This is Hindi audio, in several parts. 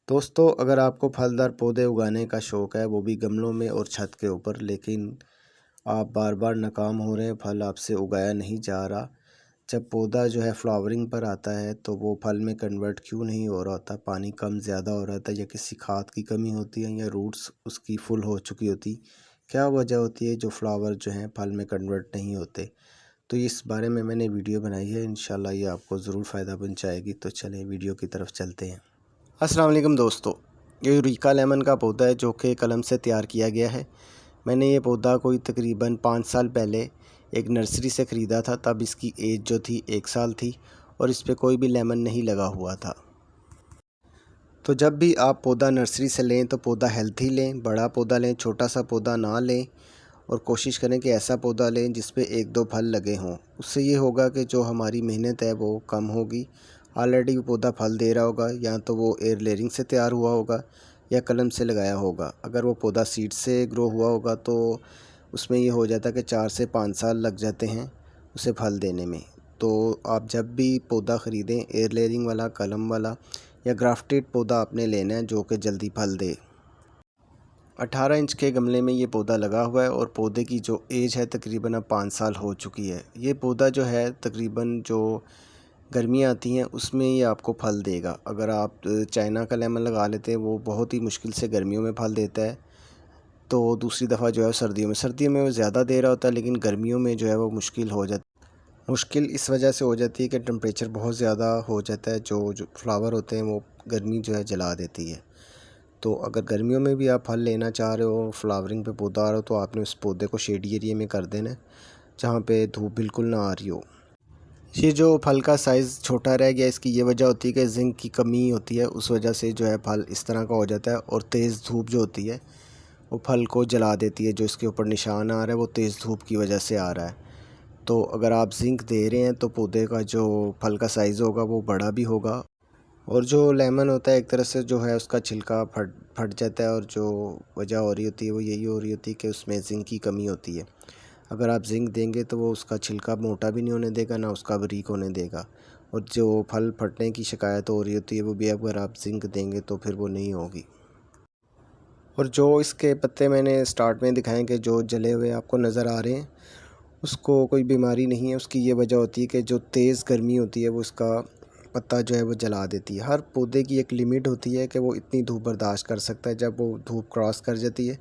दोस्तों, अगर आपको फलदार पौधे उगाने का शौक़ है, वो भी गमलों में और छत के ऊपर, लेकिन आप बार बार नाकाम हो रहे हैं, फल आपसे उगाया नहीं जा रहा। जब पौधा जो है फ्लावरिंग पर आता है तो वो फल में कन्वर्ट क्यों नहीं हो रहा होता? पानी कम ज़्यादा हो रहा था, या किसी खाद की कमी होती है, या रूट्स उसकी फुल हो चुकी होती? क्या वजह होती है जो फ्लावर जो हैं फल में कन्वर्ट नहीं होते? तो इस बारे में मैंने वीडियो बनाई है, इंशाल्लाह ये आपको ज़रूर फ़ायदा पहुँचाएगी। तो चलें वीडियो की तरफ चलते हैं। अस्सलाम वालेकुम दोस्तों, ये यूरेका लेमन का पौधा है जो कि कलम से तैयार किया गया है। मैंने ये पौधा कोई तकरीबन 5 साल पहले एक नर्सरी से ख़रीदा था। तब इसकी एज जो थी 1 साल थी और इस पे कोई भी लेमन नहीं लगा हुआ था। तो जब भी आप पौधा नर्सरी से लें तो पौधा हेल्थी लें, बड़ा पौधा लें, छोटा सा पौधा ना लें। और कोशिश करें कि ऐसा पौधा लें जिस पे 1-2 फल लगे हों। उससे ये होगा कि जो हमारी मेहनत है वो कम होगी। ऑलरेडी वो पौधा फल दे रहा होगा, या तो वो एयर लेयरिंग से तैयार हुआ होगा या कलम से लगाया होगा। अगर वो पौधा सीड से ग्रो हुआ होगा तो उसमें ये हो जाता है कि 4 से 5 साल लग जाते हैं उसे फल देने में। तो आप जब भी पौधा ख़रीदें, एयर लेयरिंग वाला, कलम वाला या ग्राफ्टेड पौधा आपने लेना है जो कि जल्दी फल दे। 18 इंच के गमले में ये पौधा लगा हुआ है और पौधे की जो एज है तकरीबन अब 5 साल हो चुकी है। ये पौधा जो है तकरीबन जो गर्मियाँ आती हैं उसमें ये आपको फल देगा। अगर आप चाइना का लेमन लगा लेते हैं, वो बहुत ही मुश्किल से गर्मियों में फल देता है। तो दूसरी दफ़ा जो है सर्दियों में वो ज़्यादा दे रहा होता है, लेकिन गर्मियों में जो है वो मुश्किल हो जाती है। मुश्किल इस वजह से हो जाती है कि टेम्परेचर बहुत ज़्यादा हो जाता है। जो फ्लावर होते हैं वो गर्मी जो है जला देती है। तो अगर गर्मियों में भी आप फल लेना चाह रहे हो, फ्लावरिंग पे पौधा आ रहा हो, तो आपने उस पौधे को शेडी एरिया में कर देना है जहाँ पे धूप बिल्कुल ना आ रही हो। ये जो फल का साइज़ छोटा रह गया, इसकी ये वजह होती है कि जिंक की कमी होती है। उस वजह से जो है फल इस तरह का हो जाता है, और तेज़ धूप जो होती है वो फल को जला देती है। जो इसके ऊपर निशान आ रहा है वो तेज़ धूप की वजह से आ रहा है। तो अगर आप जिंक दे रहे हैं तो पौधे का जो फल का साइज़ होगा वो बड़ा भी होगा। और जो लेमन होता है एक तरह से जो है उसका छिलका फट फट जाता है, और जो वजह हो रही होती है वो यही हो रही होती है कि उसमें जिंक की कमी होती है। अगर आप जिंक देंगे तो वो उसका छिलका मोटा भी नहीं होने देगा, ना उसका बारीक होने देगा। और जो फल फटने की शिकायत हो रही होती है वो भी अगर आप जिंक देंगे तो फिर वो नहीं होगी। और जो इसके पत्ते मैंने स्टार्ट में दिखाए कि जो जले हुए आपको नज़र आ रहे हैं, उसको कोई बीमारी नहीं है। उसकी ये वजह होती है कि जो तेज़ गर्मी होती है वो उसका पत्ता जो है वो जला देती है। हर पौधे की एक लिमिट होती है कि वो इतनी धूप बर्दाश्त कर सकता है। जब वो धूप क्रॉस कर जाती है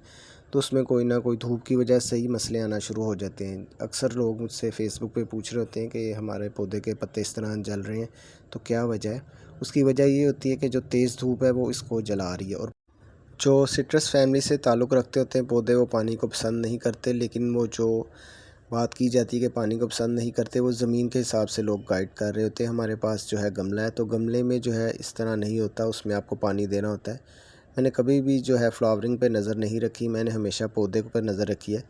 तो उसमें कोई ना कोई धूप की वजह से ही मसले आना शुरू हो जाते हैं। अक्सर लोग मुझसे फ़ेसबुक पे पूछ रहे होते हैं कि हमारे पौधे के पत्ते इस तरह जल रहे हैं, तो क्या वजह है? उसकी वजह ये होती है कि जो तेज़ धूप है वो इसको जला रही है। और जो सिट्रस फैमिली से ताल्लुक़ रखते होते हैं पौधे, वो पानी को पसंद नहीं करते। लेकिन वो जो बात की जाती है कि पानी को पसंद नहीं करते, वो ज़मीन के हिसाब से लोग गाइड कर रहे होते हैं। हमारे पास जो है गमला है, तो गमले में जो है इस तरह नहीं होता, उसमें आपको पानी देना होता है। मैंने कभी भी जो है फ्लावरिंग पे नज़र नहीं रखी, मैंने हमेशा पौधे पर नज़र रखी है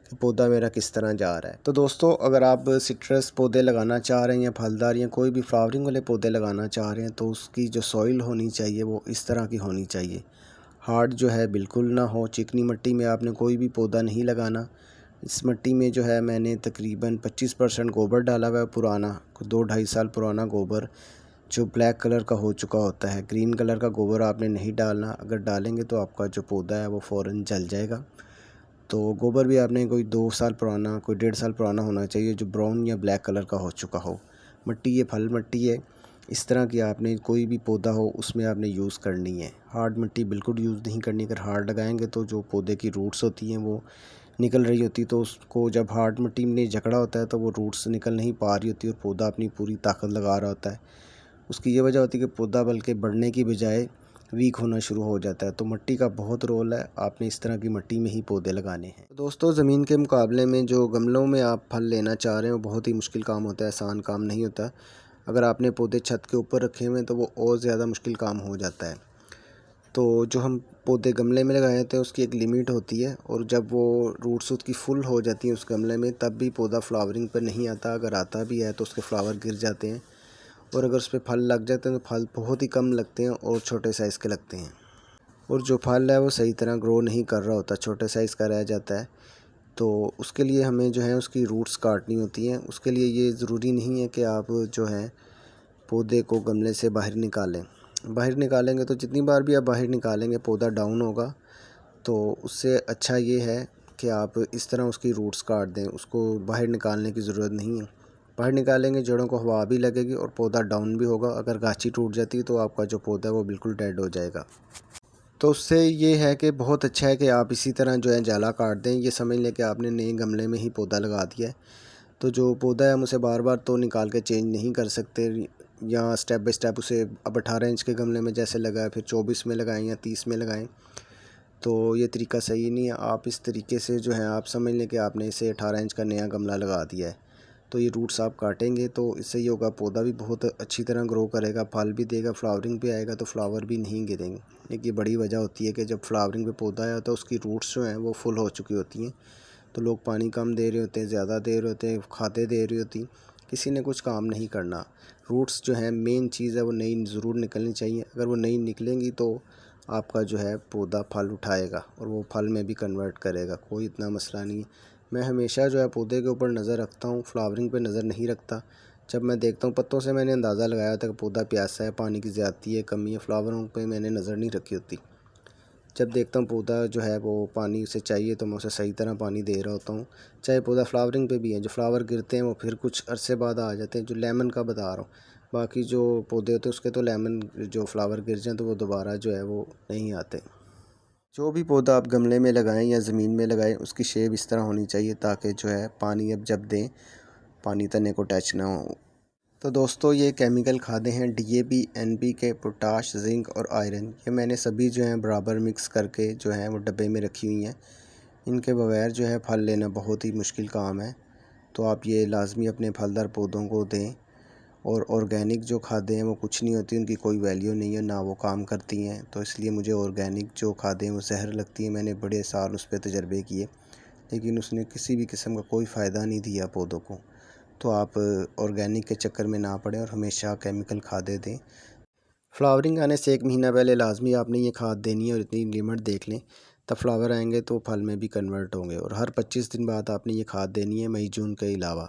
कि पौधा मेरा किस तरह जा रहा है। तो दोस्तों, अगर आप सिट्रस पौधे लगाना चाह रहे हैं या फलदार या कोई भी फ्लावरिंग वाले पौधे लगाना चाह रहे हैं, तो उसकी जो सॉइल होनी चाहिए वो इस तरह की होनी चाहिए। हार्ड जो है बिल्कुल ना हो। चिकनी मिट्टी में आपने कोई भी पौधा नहीं लगाना। इस मिट्टी में जो है मैंने तकरीबन 25% गोबर डाला हुआ है, पुराना 2-2.5 साल पुराना गोबर, जो ब्लैक कलर का हो चुका होता है। ग्रीन कलर का गोबर आपने नहीं डालना, अगर डालेंगे तो आपका जो पौधा है वो फ़ौरन जल जाएगा। तो गोबर भी आपने कोई 2 साल पुराना, कोई 1.5 साल पुराना होना चाहिए, जो ब्राउन या ब्लैक कलर का हो चुका हो। मिट्टी ये फल मिट्टी है, इस तरह की आपने कोई भी पौधा हो उसमें आपने यूज़ करनी है। हार्ड मिट्टी बिल्कुल यूज़ नहीं करनी। अगर हार्ड लगाएंगे तो जो पौधे की रूट्स होती हैं वो निकल रही होती, तो उसको जब हार्ड मिट्टी में जकड़ा होता है तो वो रूट्स निकल नहीं पा रही होती और पौधा अपनी पूरी ताकत लगा रहा होता है। उसकी ये वजह होती है कि पौधा बल्कि बढ़ने की बजाय वीक होना शुरू हो जाता है। तो मिट्टी का बहुत रोल है, आपने इस तरह की मिट्टी में ही पौधे लगाने हैं। तो दोस्तों, ज़मीन के मुकाबले में जो गमलों में आप फल लेना चाह रहे हैं वो बहुत ही मुश्किल काम होता है, आसान काम नहीं होता। अगर आपने पौधे छत के ऊपर रखे हुए हैं तो वो और ज़्यादा मुश्किल काम हो जाता है। तो जो हम पौधे गमले में लगाए थे उसकी एक लिमिट होती है, और जब वो रूट्स उसकी फुल हो जाती हैं उस गमले में, तब भी पौधा फ्लावरिंग पर नहीं आता। अगर आता भी है तो उसके फ्लावर गिर जाते हैं, और अगर उस पर फल लग जाते हैं तो फल बहुत ही कम लगते हैं और छोटे साइज़ के लगते हैं। और जो फल है वो सही तरह ग्रो नहीं कर रहा होता, छोटे साइज़ का रह जाता है। तो उसके लिए हमें जो है उसकी रूट्स काटनी होती हैं। उसके लिए ये ज़रूरी नहीं है कि आप जो है पौधे को गमले से बाहर निकालें। बाहर निकालेंगे तो जितनी बार भी आप बाहर निकालेंगे पौधा डाउन होगा। तो उससे अच्छा ये है कि आप इस तरह उसकी रूट्स काट दें, उसको बाहर निकालने की ज़रूरत नहीं है। बाहर निकालेंगे जड़ों को हवा भी लगेगी और पौधा डाउन भी होगा। अगर गांची टूट जाती है तो आपका जो पौधा है वो बिल्कुल डेड हो जाएगा। तो उससे ये है कि बहुत अच्छा है कि आप इसी तरह जो है जाला काट दें। ये समझ लें कि आपने नए गमले में ही पौधा लगा दिया है। तो जो पौधा है हम उसे बार बार तो निकाल के चेंज नहीं कर सकते, या स्टेप बाय स्टेप उसे अब 18 इंच के गमले में जैसे लगाए फिर 24 में लगाएं या 30 में लगाएं, तो ये तरीका सही नहीं है। आप इस तरीके से जो है आप समझ लें कि आपने इसे 18 इंच का नया गमला लगा दिया है। तो ये रूट्स आप काटेंगे तो इससे ये होगा, पौधा भी बहुत अच्छी तरह ग्रो करेगा, फल भी देगा, फ्लावरिंग भी आएगा, तो फ्लावर भी नहीं गिरेंगे। एक ये बड़ी वजह होती है कि जब फ्लावरिंग पे पौधा आया तो उसकी रूट्स जो हैं वो फुल हो चुकी होती हैं। तो लोग पानी कम दे रहे होते हैं, ज़्यादा दे रहे होते हैं, खाते दे रही होती, किसी ने कुछ काम नहीं करना। रूट्स जो है मेन चीज़ है वो नई ज़रूर निकलनी चाहिए। अगर वो नई निकलेंगी तो आपका जो है पौधा फल उठाएगा और वो फल में भी कन्वर्ट करेगा, कोई इतना मसला नहीं है। मैं हमेशा जो है पौधे के ऊपर नज़र रखता हूँ, फ्लावरिंग पे नज़र नहीं रखता। जब मैं देखता हूँ पत्तों से मैंने अंदाज़ा लगाया था कि पौधा प्यासा है, पानी की ज़्यादती है, कमी है, फ्लावरों पे मैंने नज़र नहीं रखी होती। जब देखता हूँ पौधा जो है वो पानी उसे चाहिए तो मैं उसे सही तरह पानी दे रहा होता हूँ। चाहे पौधा फ्लावरिंग पे भी है, जो फ्लावर गिरते हैं वो फिर कुछ अरसे बाद आ जाते हैं, जो लेमन का बता रहा हूँ। बाकी जो पौधे होते हैं उसके तो लेमन जो फ्लावर गिर जाएँ तो वो दोबारा जो है वो नहीं आते। जो भी पौधा आप गमले में लगाएं या ज़मीन में लगाएं उसकी शेप इस तरह होनी चाहिए ताकि जो है पानी अब जब दें पानी तने को टच ना हो। तो दोस्तों ये केमिकल खादें हैं डीएपी, एनपीके, पोटाश, जिंक और आयरन। ये मैंने सभी जो हैं बराबर मिक्स करके जो है वो डब्बे में रखी हुई हैं। इनके बगैर जो है फल लेना बहुत ही मुश्किल काम है। तो आप ये लाजमी अपने फलदार पौधों को दें। और ऑर्गेनिक जो खादें हैं वो कुछ नहीं होती, उनकी कोई वैल्यू नहीं है, ना वो काम करती हैं। तो इसलिए मुझे ऑर्गेनिक जो खादें हैं वो जहर लगती हैं। मैंने बड़े साल उस पर तजर्बे किए लेकिन उसने किसी भी किस्म का कोई फ़ायदा नहीं दिया पौधों को। तो आप ऑर्गेनिक के चक्कर में ना पड़ें और हमेशा केमिकल खादें दें। फ्लावरिंग आने से 1 महीना पहले लाजमी आपने ये खाद देनी है और इतनी लिमिट देख लें, तब फ्लावर आएंगे तो फल में भी कन्वर्ट होंगे। और हर 25 दिन बाद आपने ये खाद देनी है, मई जून के अलावा।